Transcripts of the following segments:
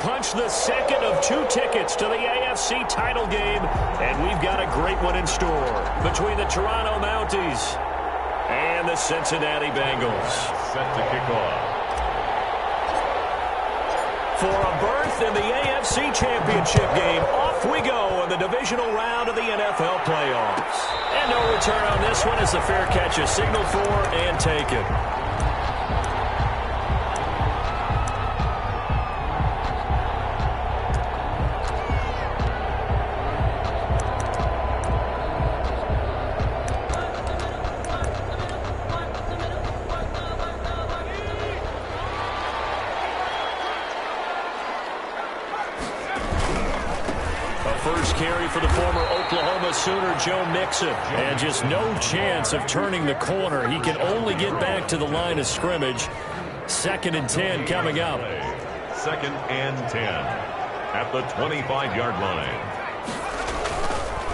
punch the second of 2 tickets to the AFC title game, and we've got a great one in store between the Toronto Mounties and the Cincinnati Bengals. Set to kick off. For a berth in the AFC Championship game, off we go in the divisional round of the NFL playoffs. And no return on this one as the fair catch is signaled for and taken. First carry for the former Oklahoma Sooner, Joe Mixon. And just no chance of turning the corner. He can only get back to the line of scrimmage. 2nd and 10 coming up. 2nd and 10 at the 25-yard line.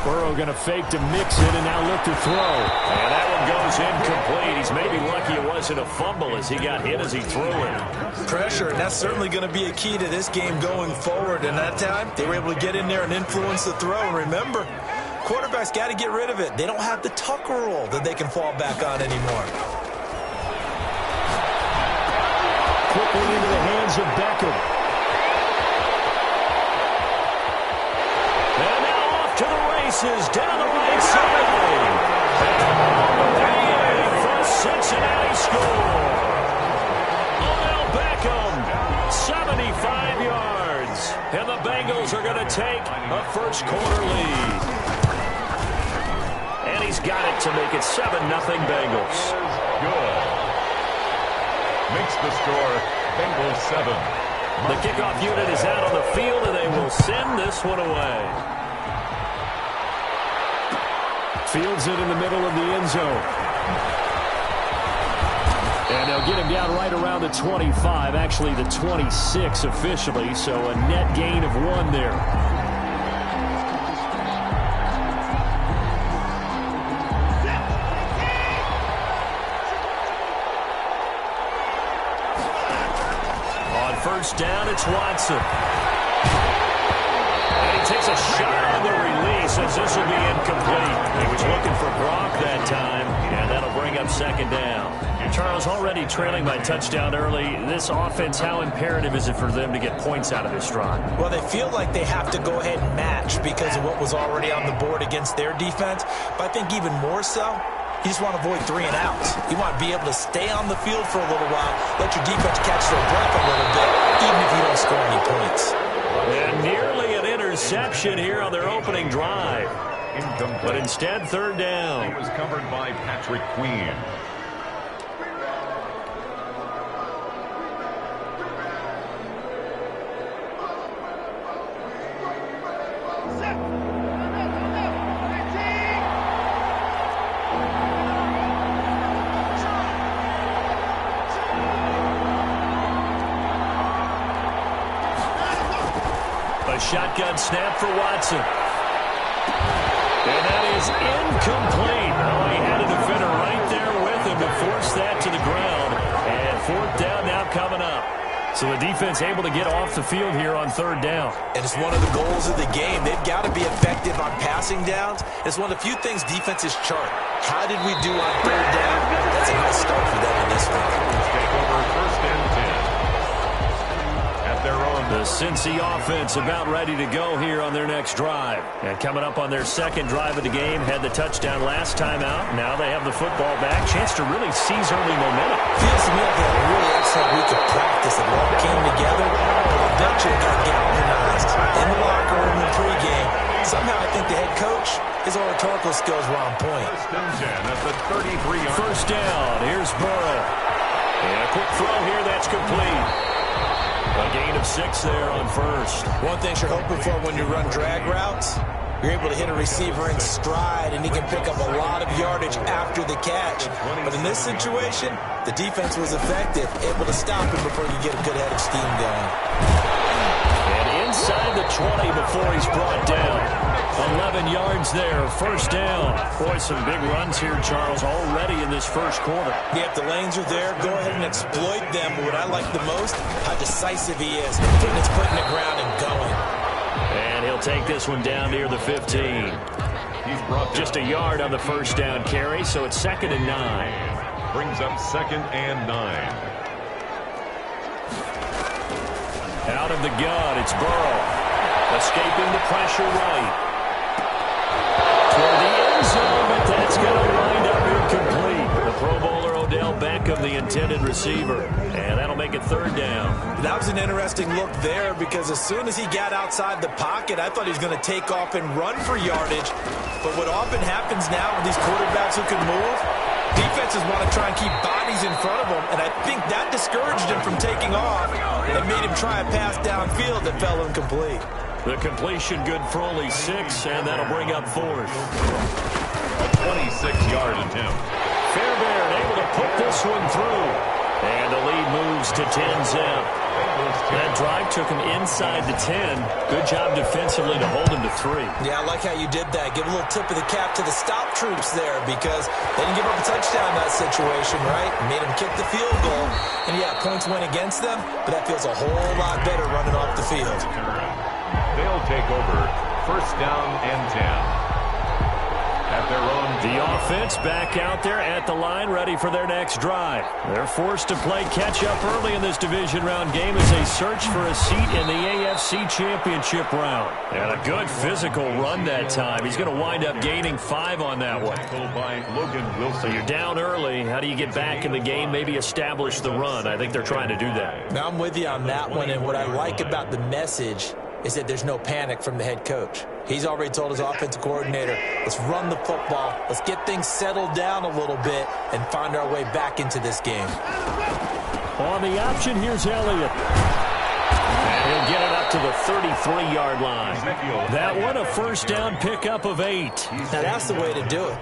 Burrow going to fake to Mixon and now look to throw. And that one goes incomplete. He's maybe lucky it wasn't a fumble as he got hit as he threw it. Pressure, and that's certainly going to be a key to this game going forward. And that time, they were able to get in there and influence the throw. And remember, quarterbacks got to get rid of it. They don't have the Tucker rule that they can fall back on anymore. Quickly into the hands of Beckham. And now off to the races down the right side. And for Cincinnati score. Odell Beckham, 75 yards. And the Bengals are going to take a first quarter lead. And he's got it to make it 7-0 Bengals. Good. Makes the score Bengals 7. The kickoff unit is out on the field, and they will send this one away. Fields it in the middle of the end zone. And they'll get him down right around the 25, actually the 26 officially, so a net gain of 1 there. On first down, it's Watson. And he takes a shot on the release as this will be incomplete. He was looking for Gronk that time, and that'll bring up 2nd down. Charles, already trailing by touchdown early. This offense, how imperative is it for them to get points out of this drive? Well, they feel like they have to go ahead and match because of what was already on the board against their defense. But I think even more so, you just want to avoid 3 and outs. You want to be able to stay on the field for a little while, let your defense catch their breath a little bit, even if you don't score any points. And nearly an interception here on their opening drive. But instead, 3rd down. It was covered by Patrick Queen. A shotgun snap for Watson. And that is incomplete. Oh, he had a defender right there with him to force that to the ground. And 4th down now coming up. So the defense able to get off the field here on 3rd down. And it's one of the goals of the game. They've got to be effective on passing downs. It's one of the few things defenses chart. How did we do on 3rd down? That's a nice start for them in this one. Take over 1st and 10. Their own. The Cincy offense about ready to go here on their next drive. And coming up on their 2nd drive of the game, had the touchdown last time out. Now they have the football back. Chance to really seize early momentum. Feels to me like they had a really excellent week of practice. It all came together. I bet you got galvanized in the locker room in pregame. Somehow I think the head coach, his oratorical skills were on point. 1st and 10 at the 33-yard. First down. Here's Burrow. And a quick throw here. That's complete. A gain of 6 there on first. One thing you're hoping for when you run drag routes, you're able to hit a receiver in stride, and he can pick up a lot of yardage after the catch. But in this situation, the defense was effective, able to stop him before you get a good head of steam going. And inside the 20 before he's brought down. 11 yards there, first down. Boy, some big runs here, Charles, already in this first quarter. Yeah, if the lanes are there, go ahead and exploit them. But what I like the most, how decisive he is, putting his foot in the ground take this one down near the 15. Just a yard on the first down carry, so it's 2nd and 9. Brings up 2nd and 9. Out of the gun, it's Burrow. Escaping the pressure right. Toward the end zone, but that's going to wind up incomplete. The Pro Bowler Odell Beckham, the intended receiver. And that'll make it 3rd down. That was an interesting look there because as soon as he got outside the pocket, I thought he was going to take off and run for yardage. But what often happens now with these quarterbacks who can move, defenses want to try and keep bodies in front of them, and I think that discouraged him from taking off and made him try a pass downfield that fell incomplete. The completion good for only 6, and that'll bring up 4th. A 26-yard attempt. Fairbairn able to put this one through. And the lead moves to 10-zip. That drive took him inside the 10. Good job defensively to hold him to 3. Yeah, I like how you did that. Give a little tip of the cap to the stop troops there because they didn't give up a touchdown in that situation, right? Made them kick the field goal. And, yeah, points went against them, but that feels a whole lot better running off the field. They'll take over 1st down and 10. At their own. The offense back out there at the line, ready for their next drive. They're forced to play catch-up early in this division round game as they search for a seat in the AFC Championship round. And a good physical run that time. He's going to wind up gaining 5 on that one. By Logan Wilson. So you're down early. How do you get back in the game, maybe establish the run? I think they're trying to do that. Now I'm with you on that one, and what I like about the message is that there's no panic from the head coach. He's already told his offensive coordinator, let's run the football, let's get things settled down a little bit and find our way back into this game. On the option, here's Elliott. And he'll get it up to the 33-yard line. That one, a 1st down pickup of 8. Now that's the way to do it.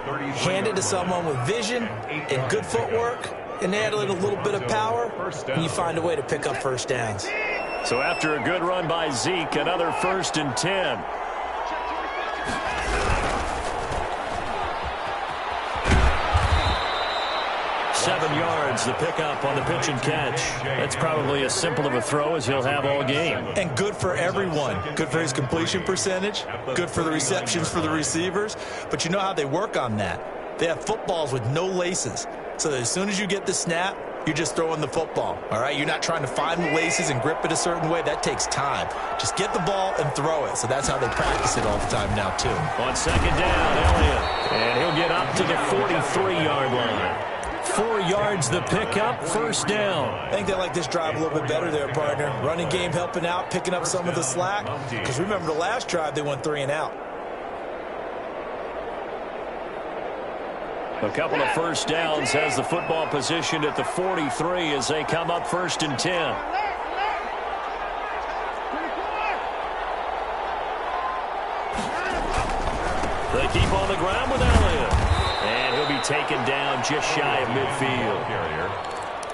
Hand it to someone with vision and good footwork, and add in a little bit of power, and you find a way to pick up 1st downs. So after a good run by Zeke, another 1st and 10. Seven yards, the pickup on the pitch and catch. That's probably as simple of a throw as he'll have all game. And good for everyone. Good for his completion percentage. Good for the receptions for the receivers. But you know how they work on that. They have footballs with no laces. So that as soon as you get the snap, you're just throwing the football, all right? You're not trying to find the laces and grip it a certain way. That takes time. Just get the ball and throw it. So that's how they practice it all the time now, too. On 2nd down, Elliott. And he'll get up to the 43-yard line. 4 yards the pickup, 1st down. I think they like this drive a little bit better there, partner. Running game helping out, picking up some of the slack. Because remember the last drive, they went 3 and out. A couple of 1st downs has the football positioned at the 43 as they come up 1st and 10. They keep on the ground with Elliott. And he'll be taken down just shy of midfield.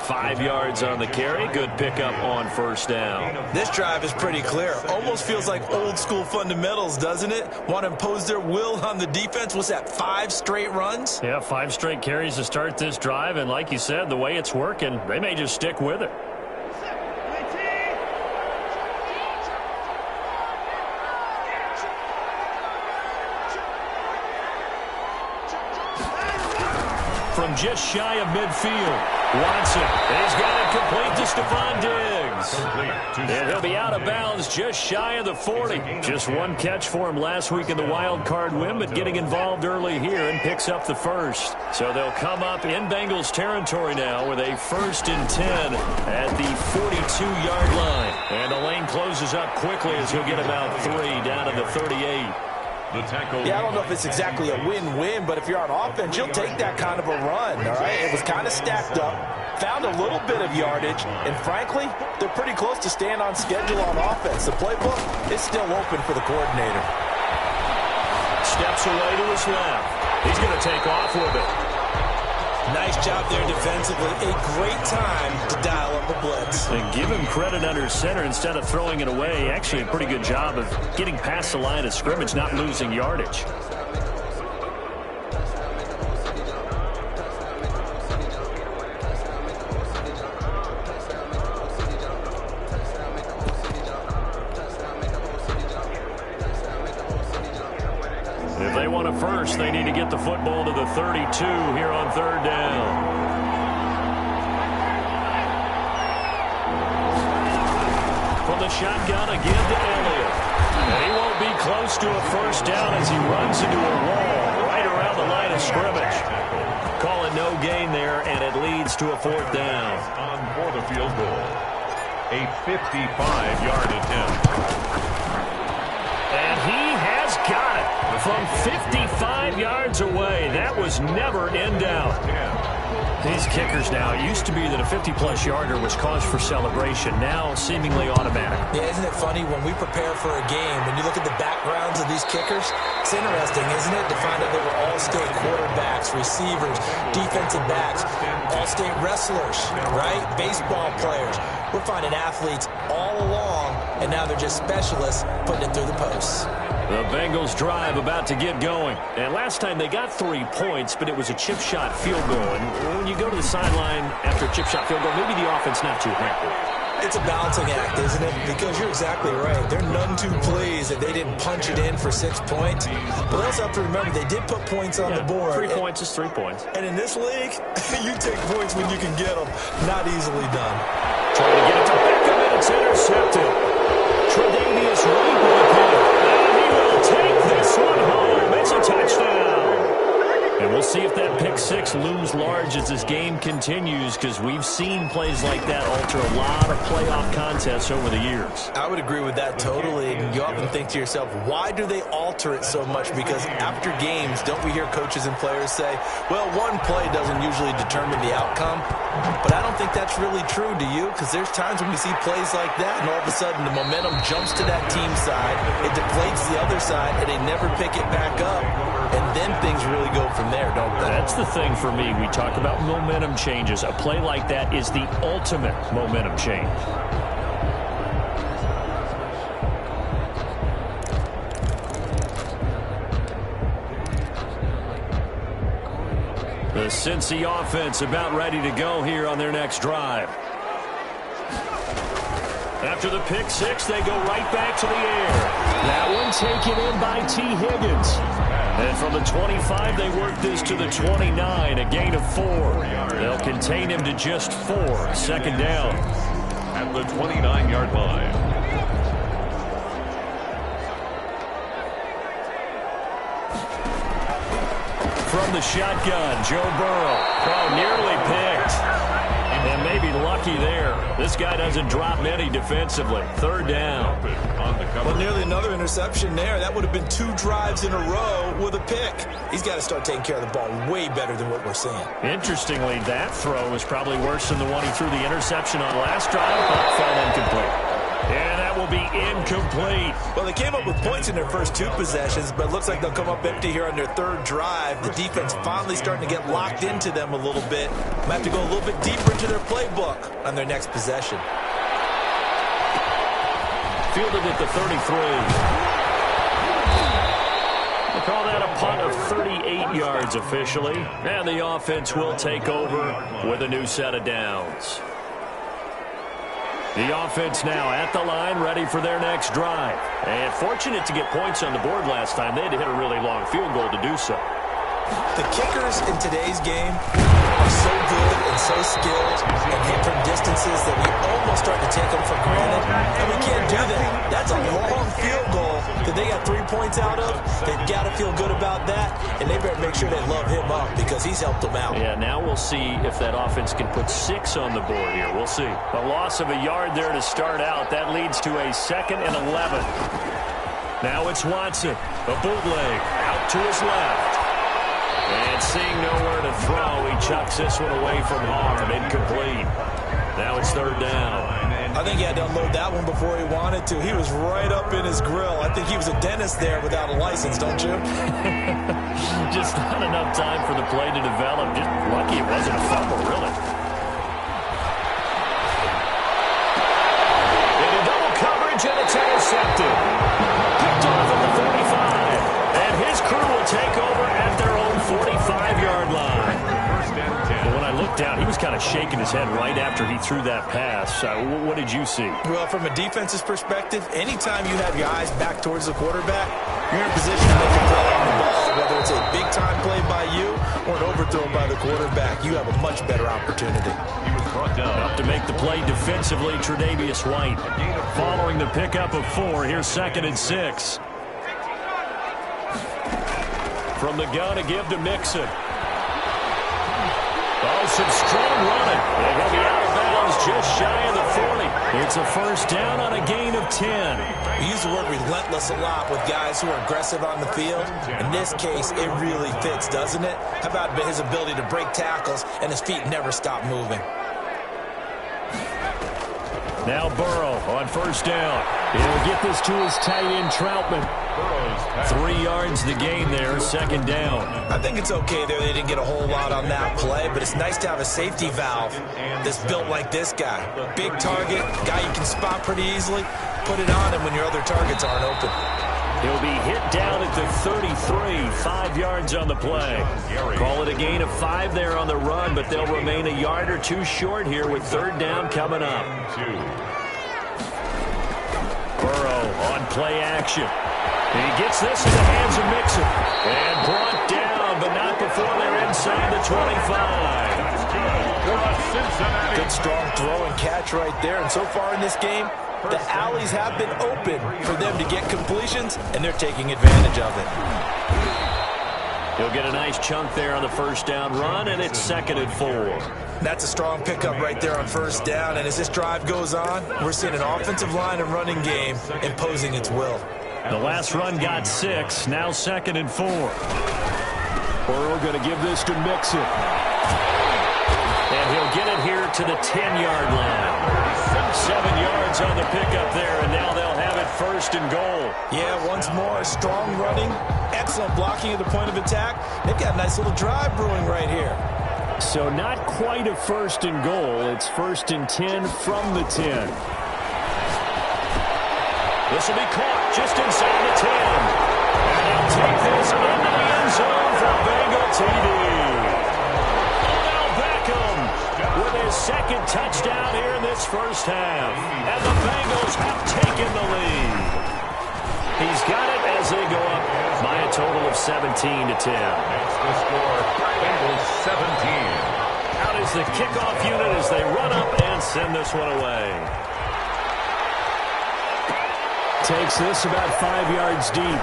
5 yards on the carry. Good pickup on 1st down. This drive is pretty clear. Almost feels like old school fundamentals, doesn't it? Want to impose their will on the defense. What's that, 5 straight runs? Yeah, 5 straight carries to start this drive. And like you said, the way it's working, they may just stick with it. From just shy of midfield, Watson, and he's got it complete to Stephon Diggs. And he'll be out of bounds just shy of the 40. Just one catch for him last week in the wild card win, but getting involved early here and picks up the 1st. So they'll come up in Bengals territory now with a 1st and 10 at the 42-yard line. And the lane closes up quickly as he'll get about 3 down to the 38. Yeah, I don't know if it's exactly a win-win, but if you're on offense, you'll take that kind of a run, all right? It was kind of stacked up, found a little bit of yardage, and frankly, they're pretty close to staying on schedule on offense. The playbook is still open for the coordinator. Steps away to his left. He's going to take off with it. Nice job there defensively. A great time to dial up a blitz. And give him credit under center instead of throwing it away. Actually, a pretty good job of getting past the line of scrimmage, not losing yardage. They want a first. They need to get the football to the 32 here on third down. From the shotgun again to Elliott. And he won't be close to a first down as he runs into a wall right around the line of scrimmage. Call it no gain there, and it leads to a fourth down. On for the field goal. A 55-yard attempt. And he has got it from 55 yards away. That was never in doubt. These kickers now, it used to be that a 50-plus yarder was cause for celebration. Now seemingly automatic. Yeah, isn't it funny when we prepare for a game, when you look at the backgrounds of these kickers, it's interesting, isn't it, to find out they were all-state quarterbacks, receivers, defensive backs, all-state wrestlers, right? Baseball players. We're finding athletes all along, and now they're just specialists putting it through the posts. The Bengals drive about to get going. And last time they got 3 points, but it was a chip shot field goal. And when you go to the sideline after a chip shot field goal, maybe the offense not too happy. It's a balancing act, isn't it? Because you're exactly right. They're none too pleased that they didn't punch it in for 6 points. But they also have to remember they did put points on the board. 3 points is 3 points. And in this league, you take points when you can get them. Not easily done. Trying to get it to Beckham, and it's intercepted. Tre'Davious White with a pick. And he will take this one home. It's a touchdown. And we'll see if that pick six looms large as this game continues, because we've seen plays like that alter a lot of playoff contests over the years. I would agree with that totally. And you often think to yourself, why do they alter it so much? Because after games, don't we hear coaches and players say, well, one play doesn't usually determine the outcome? But I don't think that's really true, do you? Because there's times when we see plays like that, and all of a sudden the momentum jumps to that team side, it deflates the other side, and they never pick it back up. And then things really go from there, don't they? That's the thing for me. We talk about momentum changes. A play like that is the ultimate momentum change. The Cincy offense about ready to go here on their next drive. After the pick six, they go right back to the air. That one taken in by T. Higgins. And from the 25, they work this to the 29, a gain of 4. They'll contain him to just 4. Second down. At the 29-yard line. From the shotgun, Joe Burrow. Oh, nearly picked. And maybe lucky there. This guy doesn't drop many defensively. Third down. Well, nearly another interception there. That would have been 2 drives in a row with a pick. He's got to start taking care of the ball way better than what we're seeing. Interestingly, that throw was probably worse than the one he threw the interception on last drive, but fell incomplete. And that will be incomplete. Well, they came up with points in their first 2 possessions, but it looks like they'll come up empty here on their 3rd drive. The defense finally starting to get locked into them a little bit. Might have to go a little bit deeper into their playbook on their next possession. Fielded at the 33. We'll call that a punt of 38 yards officially. And the offense will take over with a new set of downs. The offense now at the line, ready for their next drive. And fortunate to get points on the board last time. They had to hit a really long field goal to do so. The kickers in today's game are so good and so skilled and hit from distances that we almost start to take them for granted. And we can't do that. That's a long field goal that they got 3 points out of. They've got to feel good about that, and they better make sure they love him up because he's helped them out. Yeah, now we'll see if that offense can put 6 on the board here. We'll see. A loss of a yard there to start out. That leads to a 2nd and 11. Now it's Watson. A bootleg out to his left. And seeing nowhere to throw, he chucks this one away from harm. Incomplete. Now it's 3rd down. I think he had to unload that one before he wanted to. He was right up in his grill. I think he was a dentist there without a license, don't you? Just not enough time for the play to develop. Just lucky it wasn't a fumble, really. Into double coverage, and it's intercepted. Picked off at the 45. And his crew will take over at their own 45-yard line. But when I looked down, he was kind of of shaking his head right after he threw that pass. What did you see? Well, from a defense's perspective, anytime you have your eyes back towards the quarterback, you're in a position to make a play on the ball. Whether it's a big-time play by you or an overthrow by the quarterback, you have a much better opportunity. He was brought down. Up to make the play defensively, Tre'Davious White. Following the pickup of 4, here's 2nd and 6. From the gun to give to Mixon. Oh, some strong running. They're going to be out of bounds just shy of the 40. It's a first down on a gain of 10. We use the word relentless a lot with guys who are aggressive on the field. In this case, it really fits, doesn't it? How about his ability to break tackles and his feet never stop moving? Now Burrow on first down. He'll get this to his tight end, Troutman. 3 yards the gain there, 2nd down. I think it's okay there. They didn't get a whole lot on that play, but it's nice to have a safety valve that's built like this guy. Big target, guy you can spot pretty easily. Put it on him when your other targets aren't open. He'll be hit down at the 33, 5 yards on the play. Call it a gain of 5 there on the run, but they'll remain a yard or 2 short here with 3rd down coming up. Burrow on play action. He gets this in the hands of Mixon. And brought down, but not before they're inside the 25. Good strong throw and catch right there. And so far in this game, the alleys have been open for them to get completions, and they're taking advantage of it. He'll get a nice chunk there on the first down run, and it's 2nd and 4. That's a strong pickup right there on first down. And as this drive goes on, we're seeing an offensive line and running game imposing its will. The last run got 6, now 2nd and 4. Burrow going to give this to Mixon. And he'll get it here to the 10-yard line. 7 yards on the pickup there, and now they'll have it 1st and goal. Yeah, once more, strong running, excellent blocking at the point of attack. They've got a nice little drive brewing right here. So not quite a 1st and goal. It's 1st and 10 from the 10. This will be caught just inside the 10. And he'll take this into the end zone for a Bengal TD. Odell Beckham with his 2nd touchdown here in this first half. And the Bengals have taken the lead. He's got it as they go up by a total of 17 to 10. That's the score. Bengals 17. Out is the kickoff unit as they run up and send this one away. Takes this about 5 yards deep.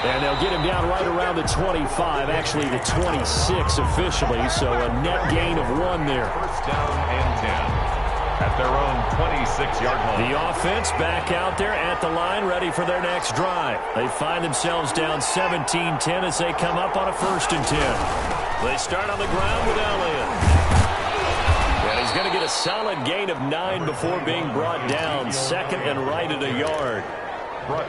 And they'll get him down right around the 25, actually the 26 officially, so a net gain of 1 there. First down and 10 at their own 26-yard line. The offense back out there at the line, ready for their next drive. They find themselves down 17-10 as they come up on a 1st and 10. They start on the ground with Elliott. And he's going to get a solid gain of 9 before being brought down. 2nd and right at a yard.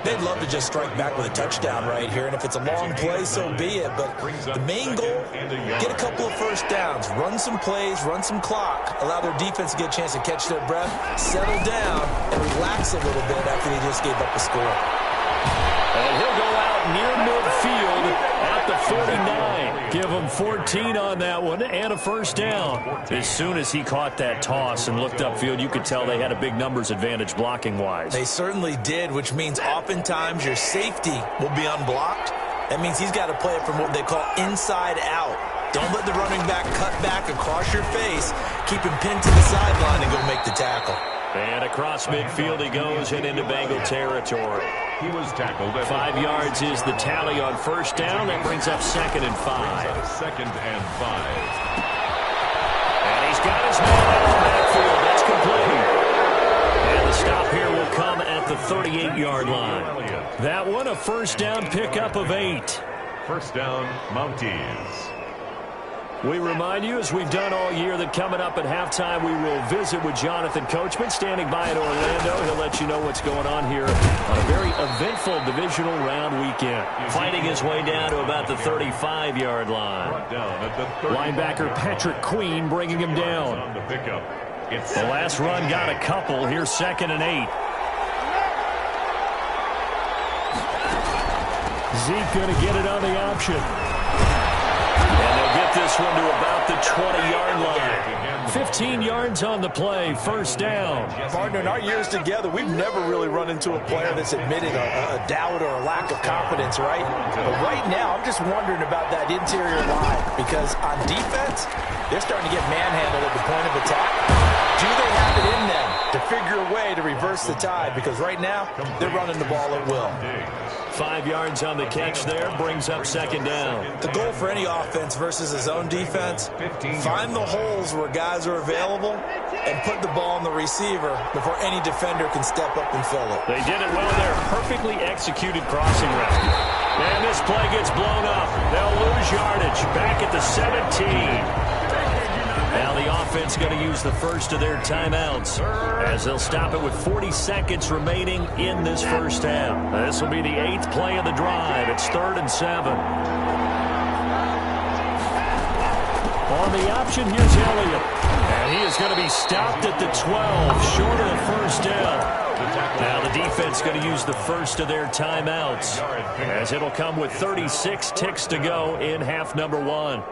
They'd love to just strike back with a touchdown right here, and if it's a long play, so be it. But the main goal, get a couple of first downs, run some plays, run some clock, allow their defense to get a chance to catch their breath, settle down, and relax a little bit after they just gave up a score. And he'll go out near midfield at the 49. Give him 14 on that one and a first down. As soon as he caught that toss and looked upfield, you could tell they had a big numbers advantage blocking-wise. They certainly did, which means oftentimes your safety will be unblocked. That means he's got to play it from what they call inside out. Don't let the running back cut back across your face. Keep him pinned to the sideline and go make the tackle. And across midfield he goes and into Bengal territory. He was tackled. 5 yards is the tally on first down. That brings up 2nd and 5. 2nd and 5. And he's got his man out of the backfield. That's complete. And the stop here will come at the 38-yard line. That one a first down pickup of 8. First down, Mounties. We remind you, as we've done all year, that coming up at halftime, we will visit with Jonathan Coachman, standing by in Orlando. He'll let you know what's going on here on a very eventful divisional round weekend. Fighting his way down to about the 35-yard line. Linebacker Patrick Queen bringing him down. The last run got a couple. Here's 2nd and 8. Zeke going to get it on the option. And they'll get this one to about the 20-yard line. 15 yards on the play, first down. Partner, in our years together, we've never really run into a player that's admitted a doubt or a lack of confidence, right? But right now, I'm just wondering about that interior line because on defense, they're starting to get manhandled at the point of attack. Do they have it in them to figure a way to reverse the tide? Because right now, they're running the ball at will. 5 yards on the catch there, brings up second down. The goal for any offense versus a zone defense, find the holes where guys are available and put the ball on the receiver before any defender can step up and fill it. They did it well there. Perfectly executed crossing route. And this play gets blown up. They'll lose yardage. Back at the 17. Now the offense going to use the first of their timeouts as they'll stop it with 40 seconds remaining in this first half. This will be the 8th play of the drive. It's 3rd and 7. On the option, here's Elliott. And he is going to be stopped at the 12, short of the first down. Now the defense going to use the first of their timeouts as it'll come with 36 ticks to go in half number 1.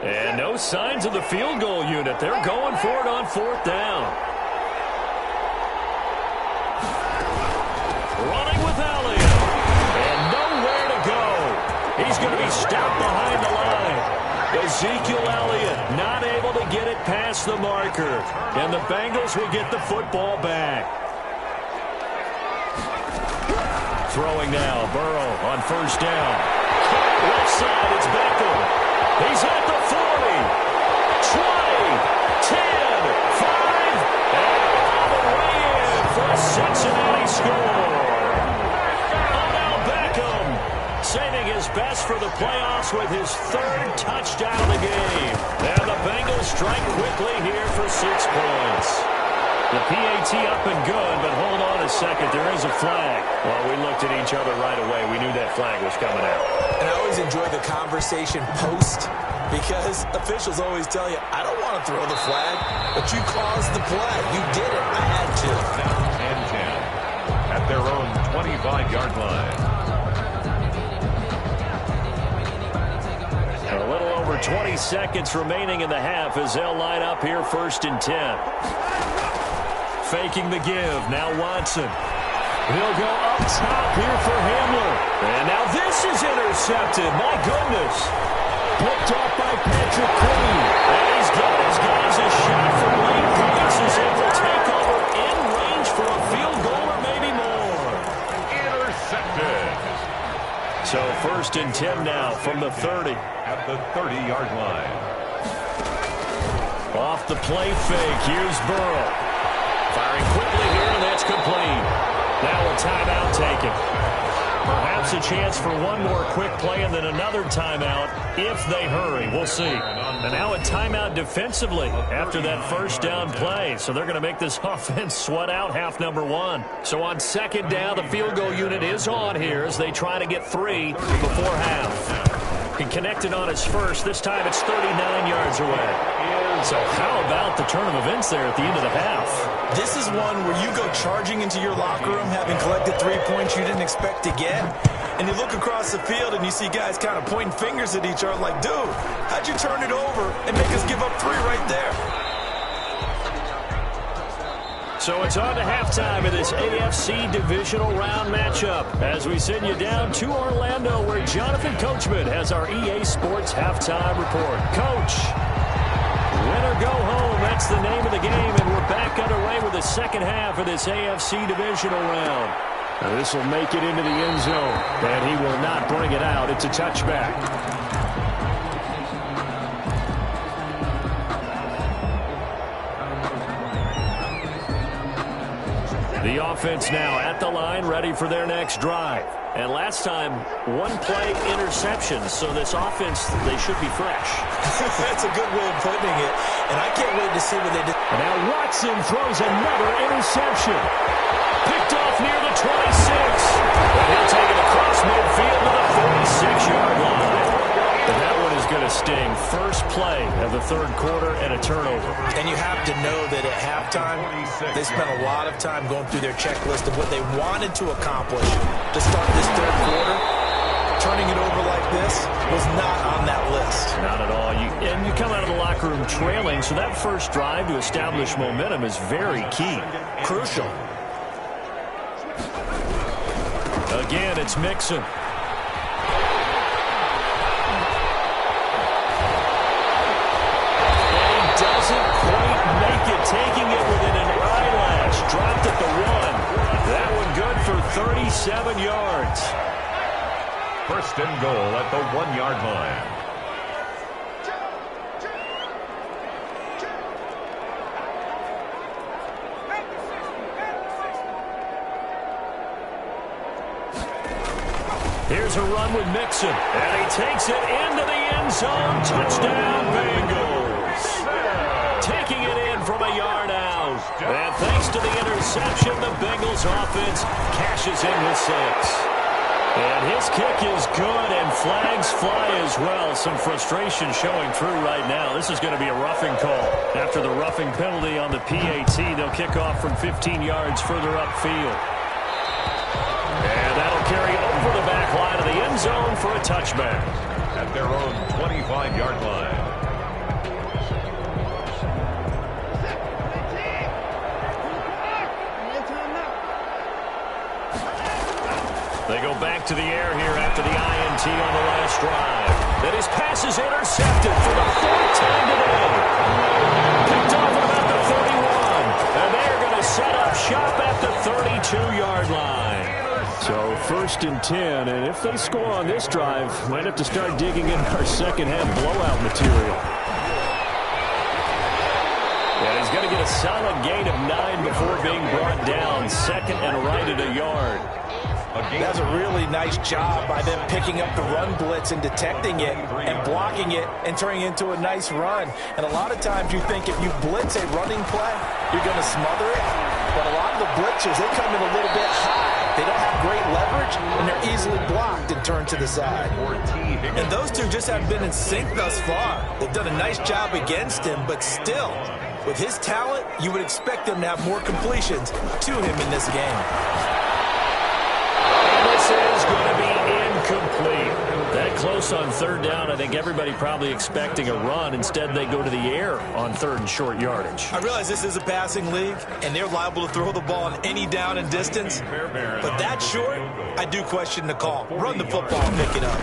And no signs of the field goal unit. They're going for it on 4th down. Running with Elliott. And nowhere to go. He's going to be stopped behind the line. Ezekiel Elliott not able to get it past the marker. And the Bengals will get the football back. Throwing now. Burrow on 1st down. Left side, it's Beckham. He's at the 40, 20, 10, 5, and all the way in for a Cincinnati score. Odell Beckham saving his best for the playoffs with his 3rd touchdown of the game. And the Bengals strike quickly here for 6 points. The PAT up and good, but hold on a second. There is a flag. Well, we looked at each other right away. We knew that flag was coming out. And I always enjoy the conversation post because officials always tell you, I don't want to throw the flag, but you caused the play. You did it. I had to. And 10 at their own 25-yard line. A little over 20 seconds remaining in the half as they'll line up here 1st and 10. Faking the give. Now Watson. He'll go up top here for Hamler. And now this is intercepted. My goodness. Picked off by Patrick Queen. And he's got his guys a shot from late points as they will take over in range for a field goal or maybe more. Intercepted. So 1st and 10 now from the 30. At the 30-yard line. Off the play fake. Here's Burrow. Firing quickly here, and that's complete. Now a timeout taken. Perhaps a chance for one more quick play and then another timeout if they hurry. We'll see. And now a timeout defensively after that 1st down play. So they're going to make this offense sweat out half number 1. So on 2nd down, the field goal unit is on here as they try to get 3 before half. He connected on his first. This time it's 39 yards away. So how about the turn of events there at the end of the half? This is one where you go charging into your locker room having collected 3 points you didn't expect to get. And you look across the field and you see guys kind of pointing fingers at each other like, dude, how'd you turn it over and make us give up 3 right there? So it's on to halftime of this AFC divisional round matchup as we send you down to Orlando where Jonathan Coachman has our EA Sports halftime report. Coach, win or go home, that's the name of the game, and we're back underway with the second half of this AFC divisional round. Now this will make it into the end zone, and he will not bring it out. It's a touchback. The offense now at the line, ready for their next drive. And last time, one play interception. So this offense, they should be fresh. That's a good way of putting it. And I can't wait to see what they do. And now Watson throws another interception. Picked off near the 26. And he'll take it across midfield to the 46-yard line. And that one is going to sting. First play of the third quarter and a turnover. And you have to know that at halftime, they spent a lot of time going through their checklist of what they wanted to accomplish to start this third quarter. Turning it over like this was not on that list. Not at all. And you come out of the locker room trailing, so that first drive to establish momentum is very key. Crucial. Again, it's Mixon. Doesn't quite make it, taking it within an eyelash. Dropped at the 1. That one good for 37 yards. First and goal at the 1-yard line. Here's a run with Mixon, and he takes it into the end zone. Touchdown, Bengals. Taking it in from a yard out. And thanks to the interception, the Bengals offense cashes in with 6. And his kick is good, and flags fly as well. Some frustration showing through right now. This is going to be a roughing call. After the roughing penalty on the PAT, they'll kick off from 15 yards further upfield. And that'll carry over the back line of the end zone for a touchback. At their own 25-yard line. They go back to the air here after the INT on the last drive. Then his pass is intercepted for the 4th time today. Picked off at about the 31. And they're going to set up shop at the 32-yard line. So 1st and 10, and if they score on this drive, might have to start digging in our second-half blowout material. And he's going to get a solid gain of 9 before being brought down. Second and right at a yard. That's a really nice job by them picking up the run blitz and detecting it and blocking it and turning it into a nice run. And a lot of times you think if you blitz a running play, you're going to smother it. But a lot of the blitzers, they come in a little bit high. They don't have great leverage, and they're easily blocked and turned to the side. And those two just haven't been in sync thus far. They've done a nice job against him, but still, with his talent, you would expect them to have more completions to him in this game. This is going to be incomplete. That close on third down, I think everybody probably expecting a run. Instead, they go to the air on 3rd and short yardage. I realize this is a passing league, and they're liable to throw the ball on any down and distance. But that short, I do question the call. Run the football and pick it up.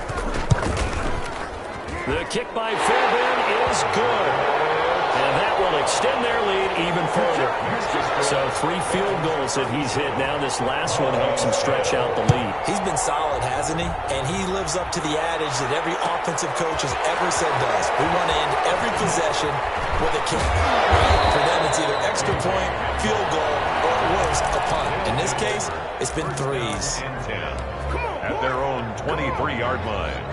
The kick by Fairbairn is good. And that will extend their lead even further. So 3 field goals that he's hit now. This last one helps him stretch out the lead. He's been solid, hasn't he? And he lives up to the adage that every offensive coach has ever said does. We want to end every possession with a kick. For them, it's either extra point, field goal, or at worst, a punt. In this case, it's been 3s. At their own 23-yard line.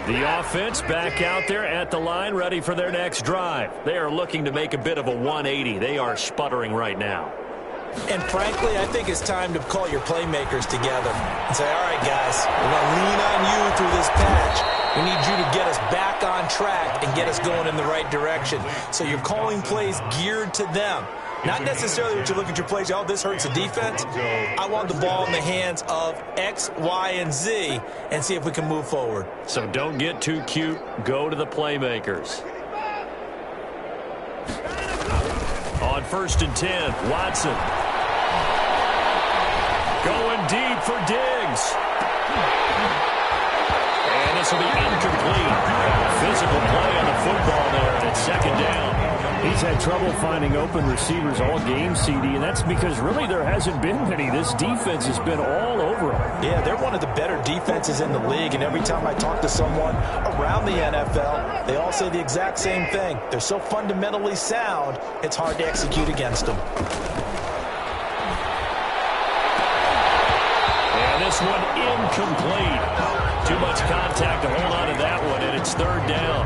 The offense back out there at the line, ready for their next drive. They are looking to make a bit of a 180. They are sputtering right now. And frankly, I think it's time to call your playmakers together and say, all right, guys, we're going to lean on you through this patch. We need you to get us back on track and get us going in the right direction. So you're calling plays geared to them. Not necessarily what you look at your plays, oh, this hurts the defense. I want the ball in the hands of X, Y, and Z and see if we can move forward. So don't get too cute. Go to the playmakers. On 1st and 10, Watson. Going deep for Diggs. And this will be incomplete. Physical play on the football there, and it's 2nd down. He's had trouble finding open receivers all game, CD, and that's because really there hasn't been many. This defense has been all over him. Yeah, they're one of the better defenses in the league, and every time I talk to someone around the NFL, they all say the exact same thing. They're so fundamentally sound, it's hard to execute against them. this one incomplete. Too much contact to hold on to that one, and it's third down.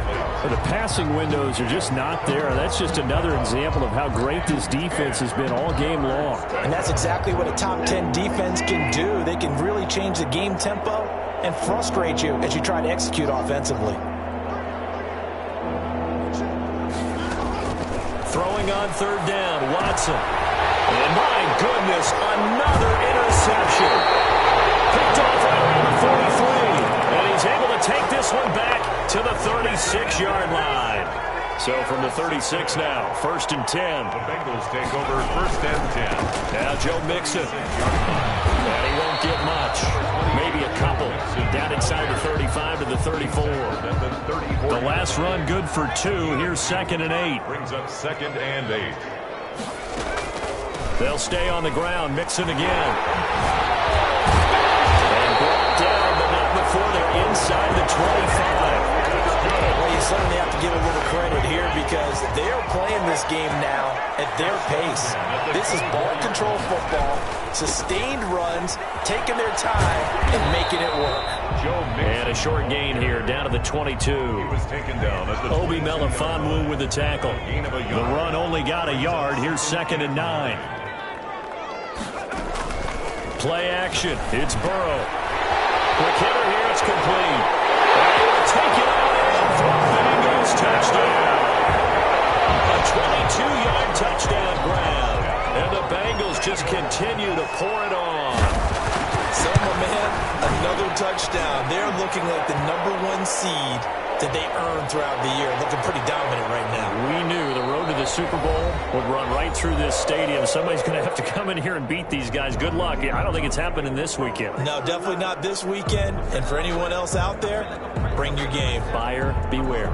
The passing windows are just not there. That's just another example of how great this defense has been all game long. And that's exactly what a top 10 defense can do. They can really change the game tempo and frustrate you as you try to execute offensively. Throwing on third down, Watson. And my goodness, another interception. Picked off right around the 43. And he's able to take this one back to the 36-yard line. So from the 36 now, 1st and 10. The Bengals take over 1st and 10. Now Joe Mixon. And he won't get much. Maybe a couple. Down inside the 35 to the 34. The last run good for 2. Here's 2nd and 8. Brings up 2nd and 8. They'll stay on the ground. Mixon again. And brought down, but not before they're inside the 25. Well, you certainly have to give a little credit here because they're playing this game now at their pace. This is ball control football, sustained runs, taking their time, and making it work. And a short gain here, down to the 22. He was taken down at the Obi Melifonwu with the tackle. The run only got a yard. Here's 2nd and 9. Play action. It's Burrow. Quick hitter here. It's complete. Take it out for Bengals touchdown. A 22-yard touchdown grab. And the Bengals just continue to pour it on. Selma, man, another touchdown. They're looking like the #1 seed that they earned throughout the year. Looking pretty dominant right now. We knew the road to the Super Bowl would run right through this stadium. Somebody's going to have to come in here and beat these guys. Good luck. I don't think it's happening this weekend. No, definitely not this weekend. And for anyone else out there, bring your game. Buyer beware.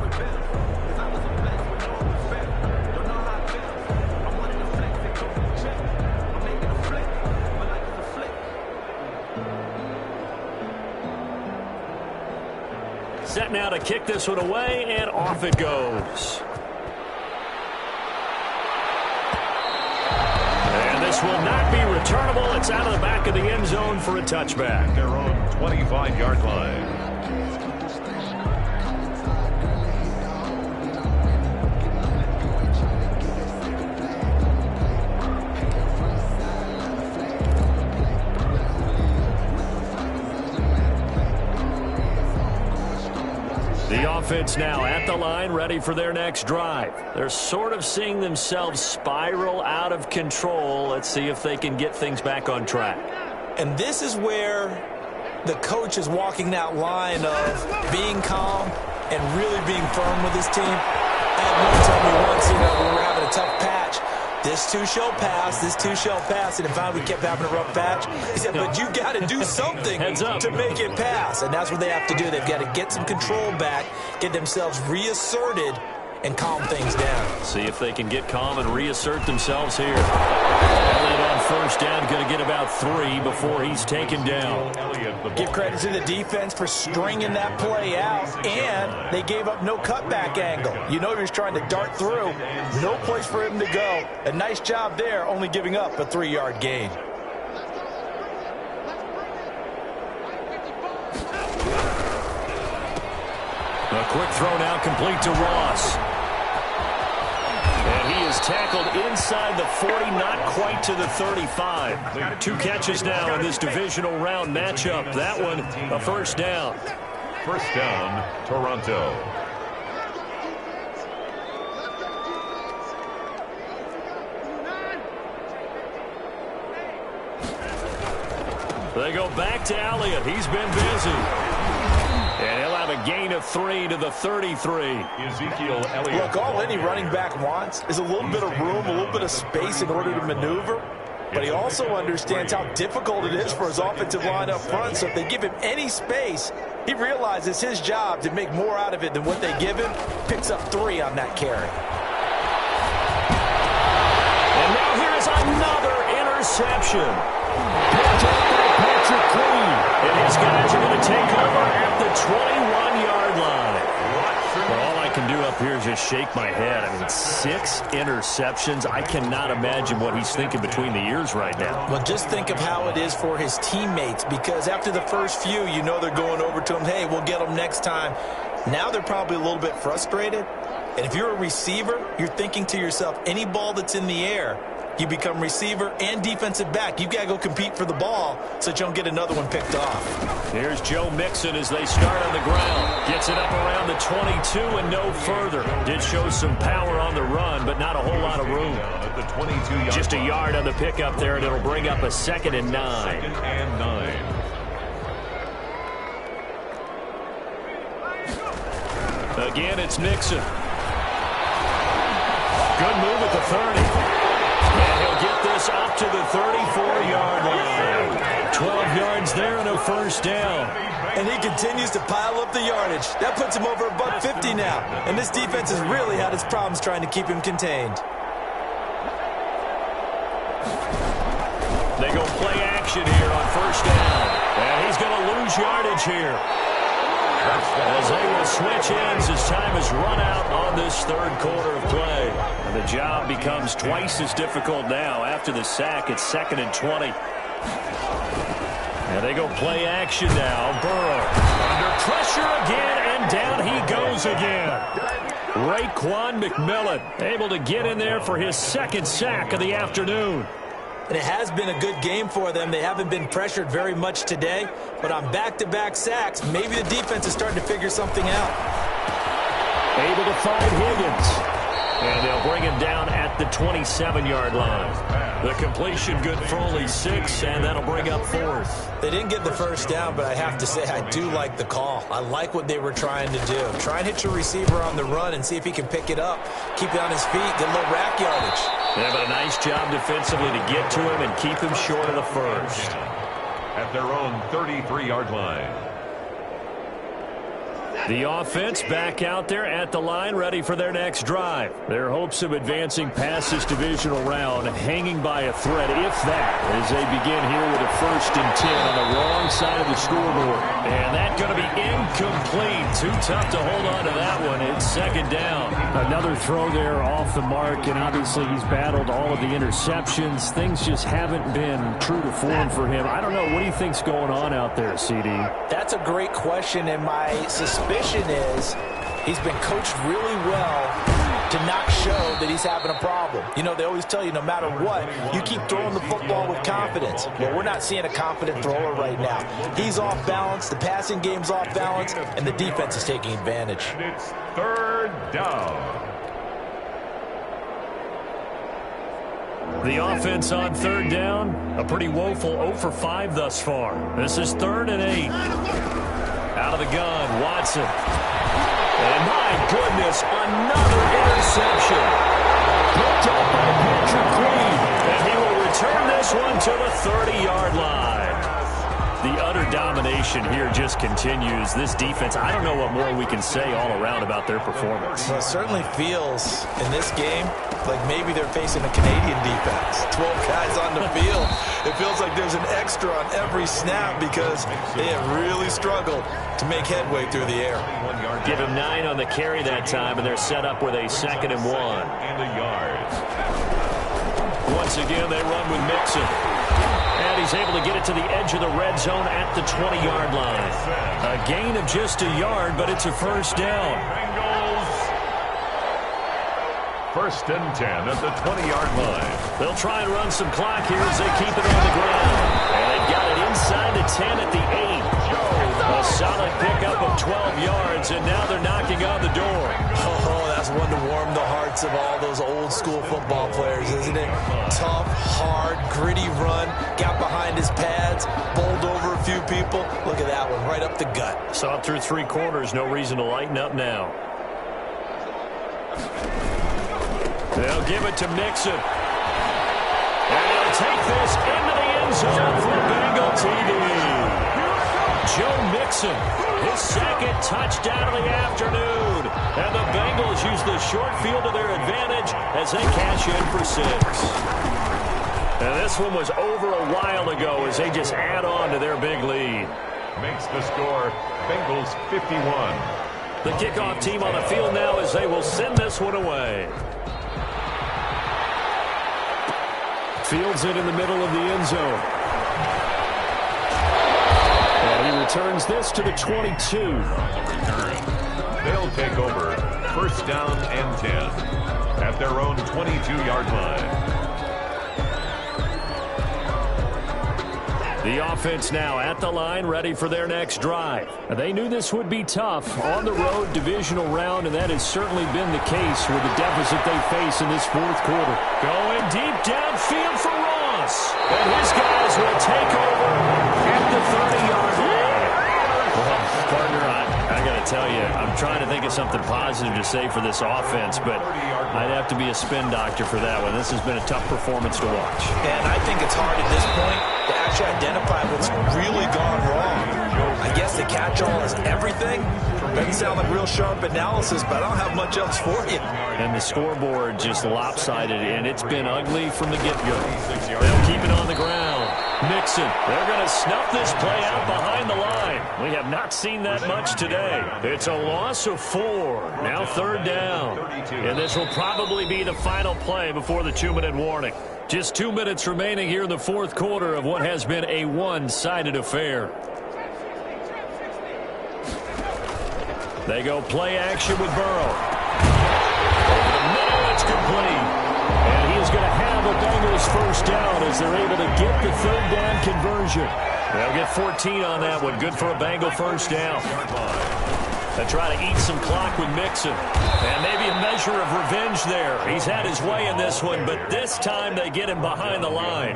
Set now to kick this one away, and off it goes. And this will not be returnable. It's out of the back of the end zone for a touchback. Their own 25-yard line. The offense now at the line, ready for their next drive. They're sort of seeing themselves spiral out of control. Let's see if they can get things back on track. And this is where the coach is walking that line of being calm and really being firm with his team. I had one tell me once, when we were having a tough patch, this too shall pass, this too shall pass. And if we kept having a rough patch, he said, but you got to do something to make it pass. And that's what they have to do. They've got to get some control back, get themselves reasserted, and calm things down. See if they can get calm and reassert themselves here. Elliott on first down, going to get about 3 before he's taken down. Give credit to the defense for stringing that play out, and they gave up no cutback angle. You know he was trying to dart through. No place for him to go. A nice job there, only giving up a 3-yard gain. A quick throw now complete to Ross. And he is tackled inside the 40, not quite to the 35. 2 catches now in this divisional round matchup. That one, a first down. First down, Toronto. They go back to Elliott. He's been busy. And he'll have a gain of 3 to the 33. Ezekiel Elliott. Look, all any running back wants is a little bit of room, a little bit of space in order to maneuver. But he also understands how difficult it is for his offensive line up front. So if they give him any space, he realizes it's his job to make more out of it than what they give him. Picks up 3 on that carry. And now here's another interception. Picked up by Patrick Queen. And his guys are going to take over at the 21-yard line. Well, all I can do up up here and just shake my head. I mean, 6 interceptions. I cannot imagine what he's thinking between the ears right now. Well, just think of how it is for his teammates, because after the first few, you know they're going over to him, hey, we'll get them next time. Now they're probably a little bit frustrated. And if you're a receiver, you're thinking to yourself, any ball that's in the air, you become receiver and defensive back. You've got to go compete for the ball so that you don't get another one picked off. Here's Joe Mixon as they start on the ground. Gets it up around the 22 and no further. Did show some power on the run, but not a whole lot of room. Just a yard on the pickup there, and it'll bring up a 2nd and 9. 2nd and 9. Again, it's Mixon. Good move at the 30. And he'll get this up to the 34-yard line. 12 yards there and a first down. And he continues to pile up the yardage. That puts him over $150 now. And this defense has really had its problems trying to keep him contained. They go play action here on first down. And he's going to lose yardage here. As they will switch ends as time has run out on this third quarter of play. And the job becomes twice as difficult now. After the sack, it's 2nd and 20. And they go play action now. Burrow under pressure again, and down he goes again. Raekwon McMillan able to get in there for his 2nd sack of the afternoon. And it has been a good game for them. They haven't been pressured very much today. But on back-to-back sacks, maybe the defense is starting to figure something out. Able to find Higgins. And they'll bring him down at the 27-yard line. The completion good for only 6, and that'll bring up 4th. They didn't get the first down, but I have to say I do like the call. I like what they were trying to do. Try and hit your receiver on the run and see if he can pick it up. Keep it on his feet, get a little rack yardage. Yeah, but a nice job defensively to get to him and keep him short of the first. At their own 33-yard line. The offense back out there at the line, ready for their next drive. Their hopes of advancing past this divisional round hanging by a thread, if that, as they begin here with a 1st and 10 on the wrong side of the scoreboard. And that's going to be incomplete. Too tough to hold on to that one. It's 2nd down. Another throw there off the mark, and obviously he's battled all of the interceptions. Things just haven't been true to form for him. I don't know. What do you think's going on out there, CD? That's a great question, and my suspicion is he's been coached really well to not show that he's having a problem. You know, they always tell you no matter what, you keep throwing the football with confidence. Well, we're not seeing a confident thrower right now. He's off balance, the passing game's off balance, and the defense is taking advantage. And it's 3rd down. The offense on 3rd down, a pretty woeful 0 for 5 thus far. This is 3rd and 8. Out of the gun, Watson. And my goodness, another interception. Picked up by Patrick Queen. And he will return this one to the 30-yard line. The utter domination here just continues. This defense, I don't know what more we can say all around about their performance. Well, it certainly feels in this game like maybe they're facing a Canadian defense. 12 guys on the field. It feels like there's an extra on every snap because they have really struggled to make headway through the air. Give him 9 on the carry that time, and they're set up with a 2nd and 1. And a yard. Once again, they run with Mixon. And he's able to get it to the edge of the red zone at the 20-yard line. A gain of just a yard, but it's a first down. Bengals. 1st and 10 at the 20-yard line. They'll try and run some clock here as they keep it on the ground. And they've got it inside the 10 at the 8. A solid pickup of 12 yards, and now they're knocking on the door. Oh, that's one to warm the hearts of all those old-school football players, isn't it? Tough, hard, gritty run, got behind his pads, bowled over a few people. Look at that one, right up the gut. Saw it through 3 quarters, no reason to lighten up now. They'll give it to Mixon. And he'll take this into the end zone for Bengal TD. Joe Mixon, his 2nd touchdown of the afternoon. And the Bengals use the short field to their advantage as they cash in for 6. And this one was over a while ago as they just add on to their big lead. Makes the score Bengals 51. The kickoff team on the field now as they will send this one away. Fields it in the middle of the end zone. And he returns this to the 22. They'll take over first down and 10 at their own 22-yard line. The offense now at the line, ready for their next drive. They knew this would be tough on the road divisional round, and that has certainly been the case with the deficit they face in this fourth quarter. Going deep downfield for Ross. And his guys will take over at the 30-yard line. Well, partner, I got to tell you, I'm trying to think of something positive to say for this offense, but I'd have to be a spin doctor for that one. This has been a tough performance to watch. And I think it's hard at this point to actually identify what's really gone wrong. I guess the catch-all is everything. Doesn't sound like real sharp analysis, but I don't have much else for you. And the scoreboard just lopsided, and it's been ugly from the get-go. They'll keep it on the ground. Mixon, they're going to snuff this play out behind the line. We have not seen that much today. It's a loss of 4. Now third down. And this will probably be the final play before the 2-minute warning. Just 2 minutes remaining here in the fourth quarter of what has been a one-sided affair. They go play action with Burrow. Over the middle, it's complete. And he is going to have a Bengals first down as they're able to get the third down conversion. They'll get 14 on that one. Good for a Bengal first down. They try to eat some clock with Mixon. And maybe a measure of revenge there. He's had his way in this one, but this time they get him behind the line.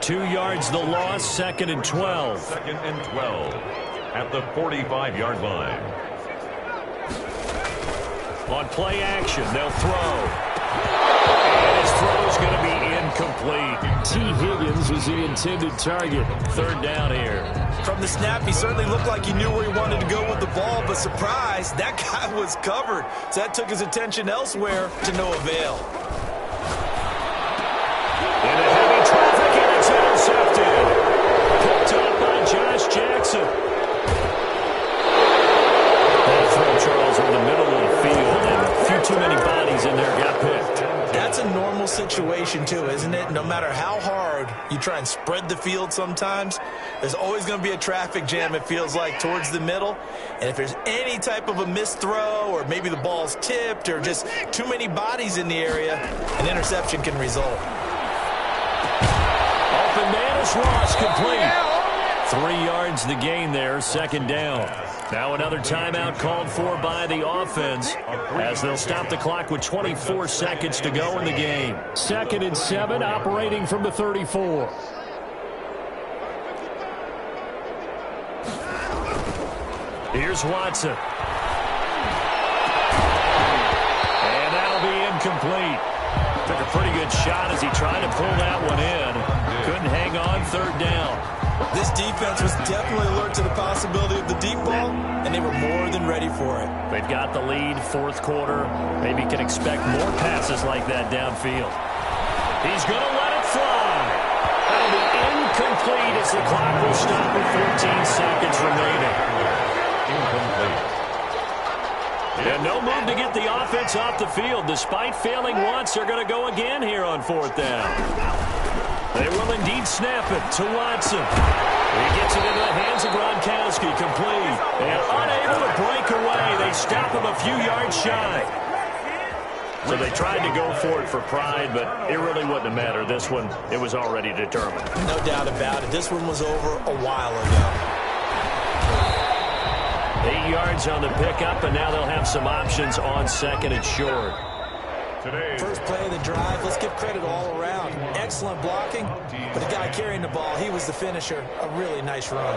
2 yards the loss, 2nd and 12. 2nd and 12 at the 45-yard line. On play action, they'll throw. And his throw is going to be incomplete. T. Higgins was the intended target. Third down here. From the snap, he certainly looked like he knew where he wanted to go with the ball, but surprise, that guy was covered. So that took his attention elsewhere to no avail. In a heavy traffic, and it's intercepted. Picked up by Josh Jackson. That throw, Charles, in the middle of the field, and a few too many bodies in there got picked. That's a normal situation, too, isn't it? No matter how hard you try and spread the field sometimes, there's always going to be a traffic jam, it feels like, towards the middle. And if there's any type of a missed throw, or maybe the ball's tipped, or just too many bodies in the area, an interception can result. Open man is Ross, complete. 3 yards the gain there, 2nd down. Now another timeout called for by the offense as they'll stop the clock with 24 seconds to go in the game. 2nd and 7, operating from the 34. Here's Watson. And that'll be incomplete. Took a pretty good shot as he tried to pull that one in. Couldn't hang on, 3rd down. This defense was definitely alert to the possibility of the deep ball, and they were more than ready for it. They've got the lead, fourth quarter. Maybe can expect more passes like that downfield. He's going to let it fly. That'll be incomplete as the clock will stop with 14 seconds remaining. Incomplete. And no move to get the offense off the field. Despite failing once, they're going to go again here on 4th down. They will indeed snap it to Watson. He gets it into the hands of Gronkowski, complete. And unable to break away. They stop him a few yards shy. So they tried to go for it for pride, but it really wouldn't have mattered. This one, it was already determined. No doubt about it. This one was over a while ago. 8 yards on the pickup, and now they'll have some options on 2nd and short. First play of the drive, let's give credit all around. Excellent blocking, but the guy carrying the ball, he was the finisher. A really nice run.